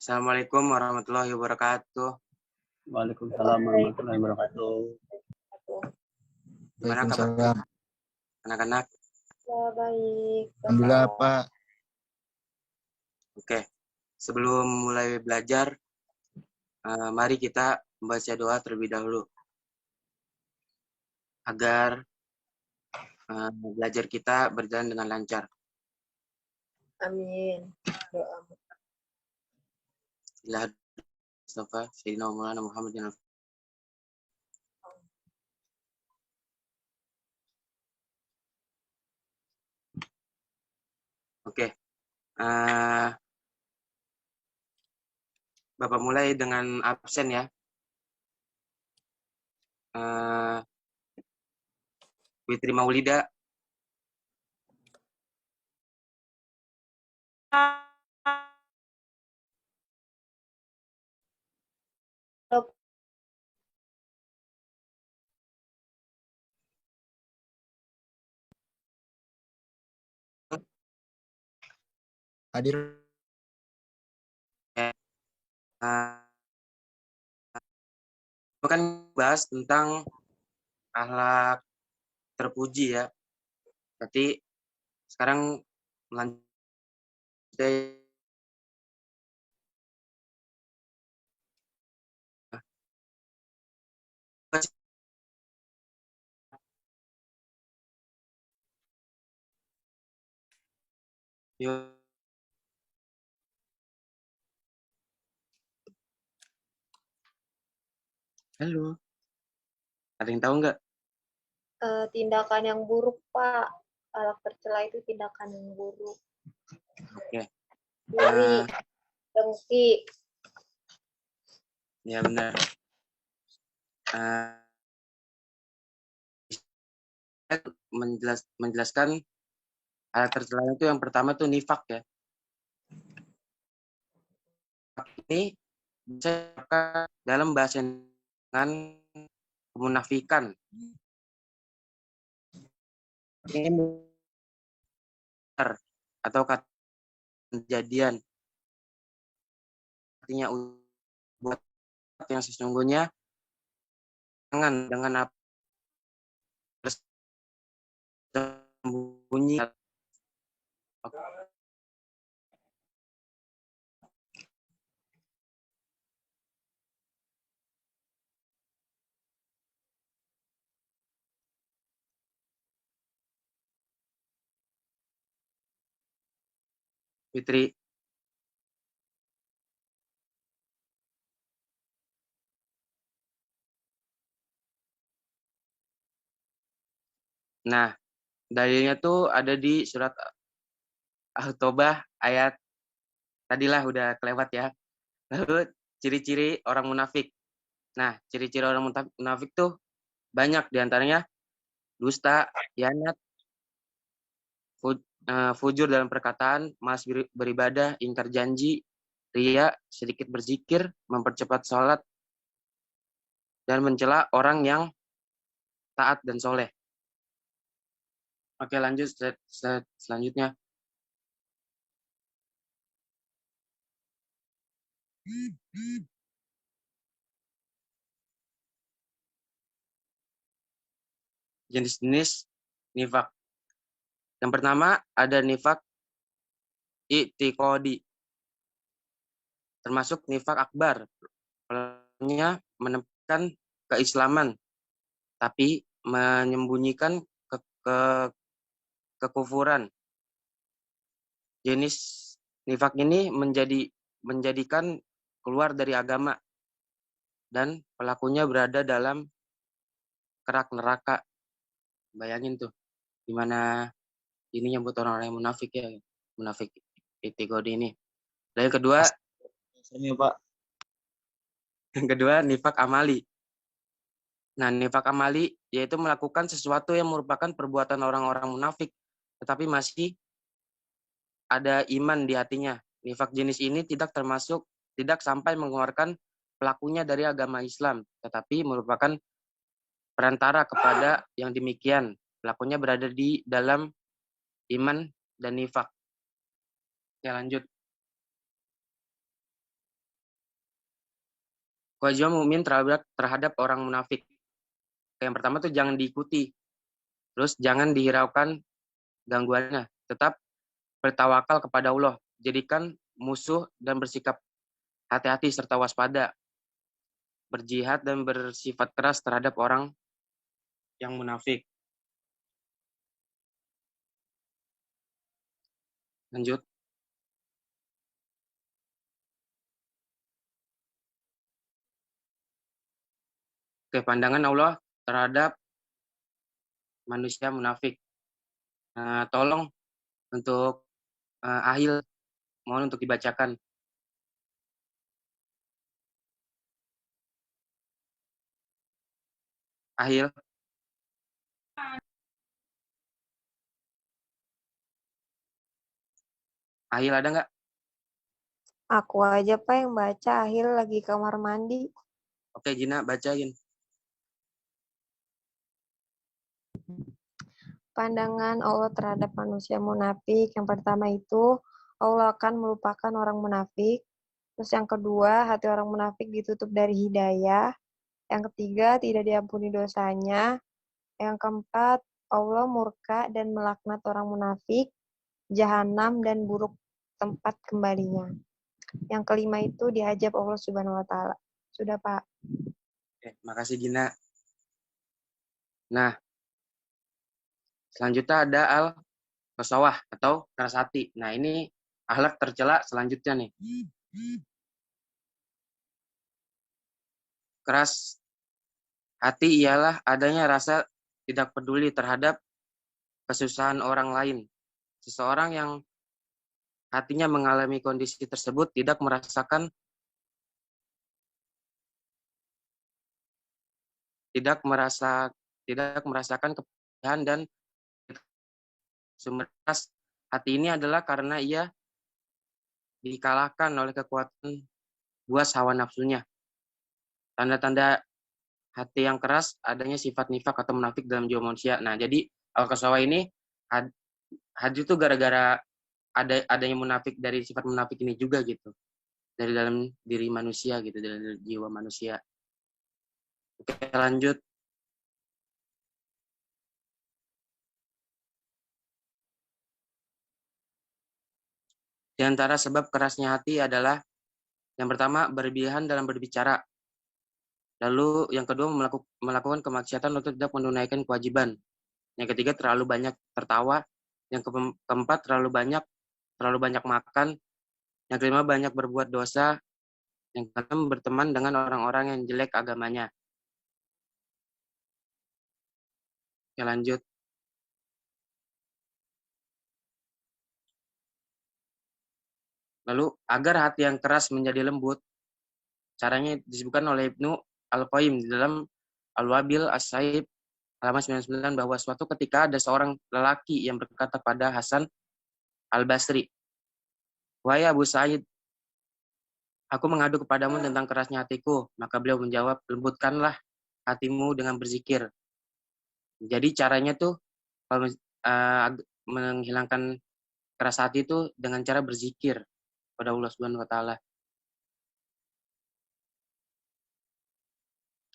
Assalamualaikum warahmatullahi wabarakatuh. Waalaikumsalam warahmatullahi wabarakatuh. Gimana kabar Waalaikumsalam. anak-anak? Ya, baik. Alhamdulillah, Pak. Oke, sebelum mulai belajar, mari kita membaca doa terlebih dahulu agar belajar kita berjalan dengan lancar. Amin. Doa. Ilah Mustafa Sayyidina Maulana Muhammadin. Oke, Bapak mulai dengan absen ya. Fitri Maulida. Hadir. Itu kan bahas tentang akhlak terpuji ya. Berarti sekarang lanjut. Yuk. Halo. Ada yang tahu nggak? Tindakan yang buruk, Pak. Akhlak tercela itu tindakan yang buruk. Oke. Iri, dengki. Ya benar. Menjelaskan hal tercela itu yang pertama tuh nifak ya. Ini bisa dalam bahasa dengan kemunafikan. Ini benar atau kata kejadian. Artinya buat yang sesungguhnya dengan apa bersembunyi. Fitri. Nah, dalilnya tuh ada di surat At-Taubah ayat tadilah udah kelewat ya. Lalu ciri-ciri orang munafik. Nah, ciri-ciri orang munafik tuh banyak diantaranya dusta, khianat, fujur dalam perkataan, malas beribadah, ingkar janji, ria, sedikit berzikir, mempercepat sholat, dan mencela orang yang taat dan soleh. Oke, lanjut slide selanjutnya. Jenis-jenis nifak. Yang pertama ada nifak i'tiqadi. Termasuk nifak akbar. Pelakunya menemukan keislaman, tapi menyembunyikan kekufuran. Jenis nifak ini menjadikan keluar dari agama dan pelakunya berada dalam kerak neraka. Bayangin tuh gimana ininya buat orang-orang yang munafik ya, munafik i'tiqadi ini. Dan yang kedua, Pak. Yang kedua nifak amali. Nah, nifak amali yaitu melakukan sesuatu yang merupakan perbuatan orang-orang munafik, tetapi masih ada iman di hatinya. Nifak jenis ini tidak sampai mengeluarkan pelakunya dari agama Islam, tetapi merupakan perantara kepada yang demikian. Pelakunya berada di dalam iman dan nifak. Ya, lanjut. Kewajiban mukmin terhadap orang munafik. Yang pertama tuh jangan diikuti. Terus jangan dihiraukan gangguannya. Tetap bertawakal kepada Allah. Jadikan musuh dan bersikap hati-hati serta waspada. Berjihad dan bersifat keras terhadap orang yang munafik. Lanjut. Oke, pandangan Allah terhadap manusia munafik. Tolong untuk Ahil, mohon untuk dibacakan. Ahil. Ahil ada nggak? Aku aja Pak yang baca, Ahil lagi kamar mandi. Oke, Gina, bacain. Pandangan Allah terhadap manusia munafik. Yang pertama itu, Allah akan melupakan orang munafik. Terus yang kedua, hati orang munafik ditutup dari hidayah. Yang ketiga, tidak diampuni dosanya. Yang keempat, Allah murka dan melaknat orang munafik, jahanam dan buruk tempat kembalinya. Yang kelima itu dihajab Allah Subhanahu wa taala. Sudah, Pak. Oke, makasih Gina. Nah, selanjutnya ada al-qasawah atau keras hati. Nah, ini akhlak tercela selanjutnya nih. Keras hati ialah adanya rasa tidak peduli terhadap kesusahan orang lain. Seseorang yang hatinya mengalami kondisi tersebut tidak merasakan kepedihan dan sumber hati ini adalah karena ia dikalahkan oleh kekuatan buas hawa nafsunya. Tanda-tanda hati yang keras adanya sifat nifak atau munafik dalam jiwa manusia. Nah, jadi al-qasawah ini hadir itu gara-gara adanya munafik, dari sifat munafik ini juga gitu. Dari dalam diri manusia gitu, dari jiwa manusia. Oke, lanjut. Di antara sebab kerasnya hati adalah yang pertama berlebihan dalam berbicara. Lalu yang kedua melakukan kemaksiatan untuk tidak menunaikan kewajiban. Yang ketiga terlalu banyak tertawa. Yang keempat terlalu banyak makan. Yang kelima banyak berbuat dosa. Yang keenam berteman dengan orang-orang yang jelek agamanya. Oke, lanjut. Lalu agar hati yang keras menjadi lembut, caranya disebutkan oleh Ibnu Al-Qayyim di dalam Al-Wabil As-Saib halaman 99 bahwa suatu ketika ada seorang lelaki yang berkata pada Hasan Al-Basri, "Wahai Abu Sa'id, aku mengadu kepadamu tentang kerasnya hatiku." Maka beliau menjawab, "Lembutkanlah hatimu dengan berzikir." Jadi caranya tuh kalau menghilangkan keras hati itu dengan cara berzikir pada Allah Subhanahu wa taala.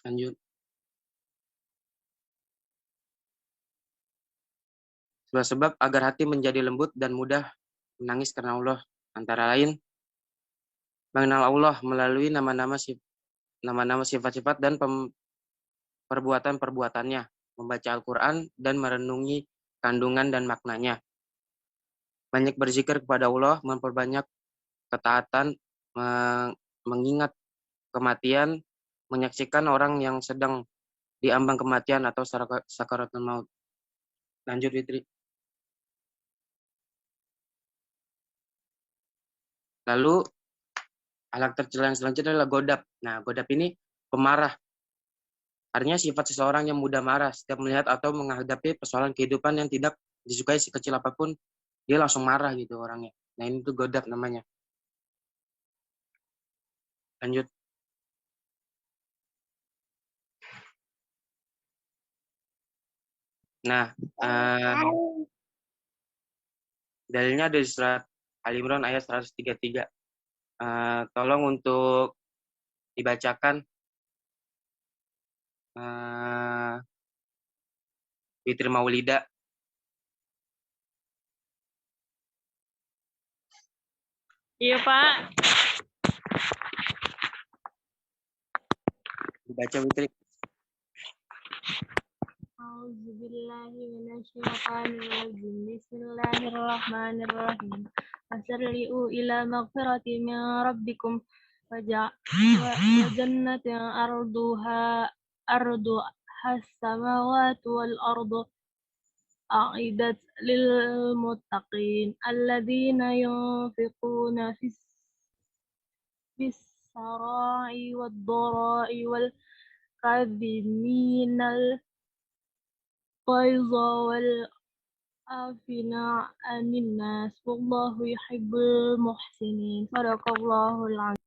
Lanjut. Sebab agar hati menjadi lembut dan mudah menangis karena Allah, antara lain mengenal Allah melalui nama-nama sifat-sifat dan perbuatan-perbuatannya, membaca Al-Quran dan merenungi kandungan dan maknanya. Banyak berzikir kepada Allah, memperbanyak ketaatan, mengingat kematian, menyaksikan orang yang sedang diambang kematian atau sakaratul maut. Lanjut, Fitri. Lalu akhlak tercela yang selanjutnya adalah godab. Nah, godab ini pemarah. Artinya sifat seseorang yang mudah marah setiap melihat atau menghadapi persoalan kehidupan yang tidak disukai sekecil apapun, dia langsung marah gitu orangnya. Nah, ini tuh godab namanya. Lanjut. Nah, dalilnya dari surat Al-Imran ayat 133. Tolong untuk dibacakan Eh, Fitri Maulida. Iya, Pak. Dibaca Fitri. A'udzubillahi minasyaitonirrajim. Bismillahirrahmanirrahim. Fasari'u ila maghfiratin min rabbikum wa jannatin ardu has-samawati wal ardu أعدت للمتقين الذين ينفقون في السراء والضراء والكاظمين الغيظ والعافين عن الناس والله يحب المحسنين صدق الله العظيم.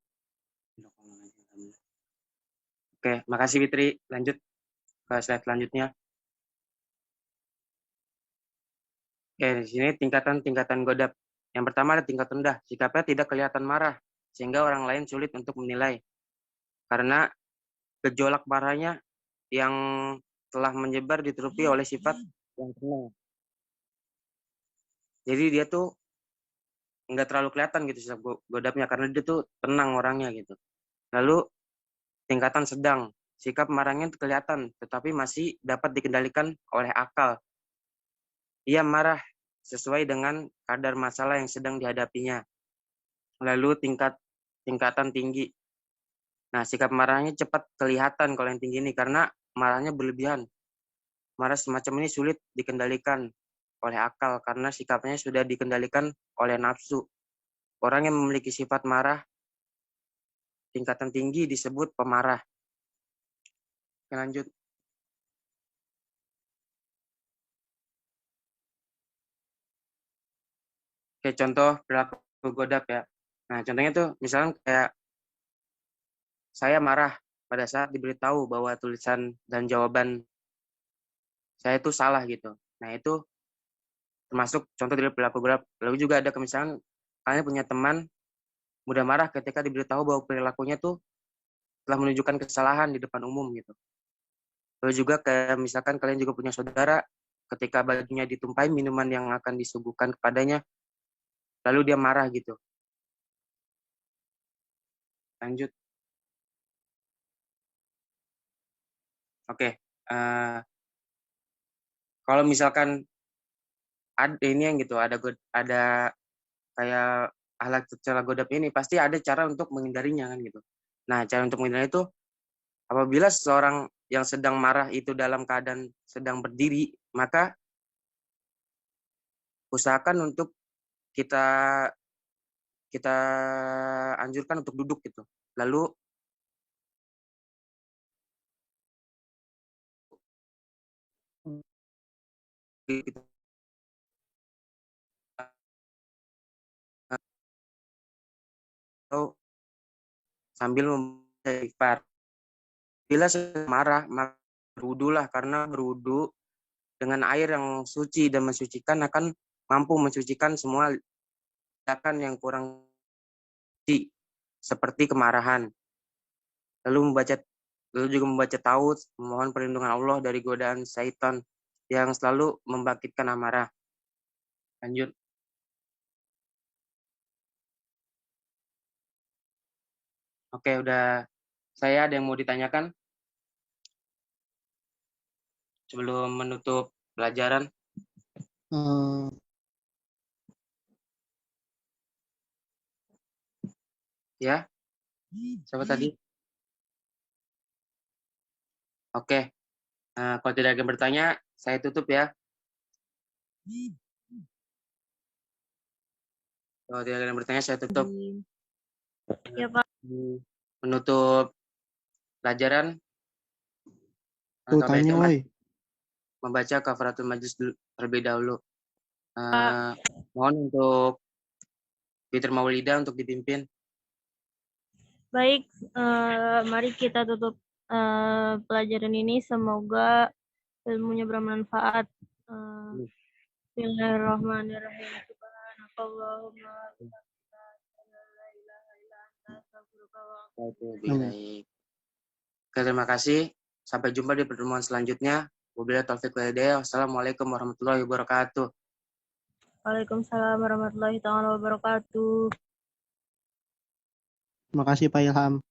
Oke, makasih Fitri. Lanjut ke slide selanjutnya. Oke, di sini tingkatan-tingkatan godab. Yang pertama ada tingkat rendah, sikapnya tidak kelihatan marah, sehingga orang lain sulit untuk menilai. Karena gejolak marahnya yang telah menyebar ditutupi oleh sifat yang tenang. Jadi dia tuh nggak terlalu kelihatan gitu sifat godapnya, karena dia tuh tenang orangnya gitu. Lalu tingkatan sedang, sikap marahnya kelihatan, tetapi masih dapat dikendalikan oleh akal. Ia marah sesuai dengan kadar masalah yang sedang dihadapinya. Lalu tingkatan tinggi. Nah, sikap marahnya cepat kelihatan kalau yang tinggi ini karena marahnya berlebihan. Marah semacam ini sulit dikendalikan oleh akal karena sikapnya sudah dikendalikan oleh nafsu. Orang yang memiliki sifat marah tingkatan tinggi disebut pemarah. Oke, lanjut. Oke, contoh perilaku godap ya. Nah, contohnya tuh misalnya kayak saya marah pada saat diberitahu bahwa tulisan dan jawaban saya itu salah gitu. Nah, itu termasuk contoh dari perilaku godap. Lalu juga ada misalnya kalian punya teman mudah marah ketika diberitahu bahwa perilakunya tuh telah menunjukkan kesalahan di depan umum gitu. Lalu juga kayak misalkan kalian juga punya saudara ketika baginya ditumpahi minuman yang akan disuguhkan kepadanya, lalu dia marah gitu. Lanjut. Oke. Kalau misalkan ada ini yang gitu, ada kayak alat cara godap ini, pasti ada cara untuk menghindarinya kan gitu. Nah, cara untuk menghindari itu apabila seseorang yang sedang marah itu dalam keadaan sedang berdiri, maka usahakan untuk kita kita anjurkan untuk duduk gitu. Lalu kita sambil membaca istighfar. Bila marah, maka berwudulah karena berwudu dengan air yang suci dan mensucikan akan mampu mensucikan semua tindakan yang kurang suci seperti kemarahan. Lalu juga membaca taud, memohon perlindungan Allah dari godaan syaitan yang selalu membangkitkan amarah. Lanjut. Oke, udah. Saya ada yang mau ditanyakan sebelum menutup pelajaran. Ya, siapa tadi? Oke, kalau tidak ada yang bertanya, saya tutup ya. Kalau tidak ada yang bertanya, saya tutup. Ya, Pak. Menutup pelajaran. Tuh tanya, woi. Membaca kafaratul majlis terlebih dahulu. Mohon untuk Fitri Maulida untuk dipimpin. Baik, mari kita tutup pelajaran ini. Semoga ilmunya bermanfaat. Bismillahirrahmanirrahim. Subhanakallahumma wa bihamdika, asyhadu an la ilaha illa anta, astaghfiruka wa atubu ilaik. Terima kasih. Sampai jumpa di pertemuan selanjutnya. Wabillahi taufiq wal hidayah. Wassalamualaikum warahmatullahi wabarakatuh. Waalaikumsalam warahmatullahi taala wabarakatuh. Terima kasih Pak Ilham.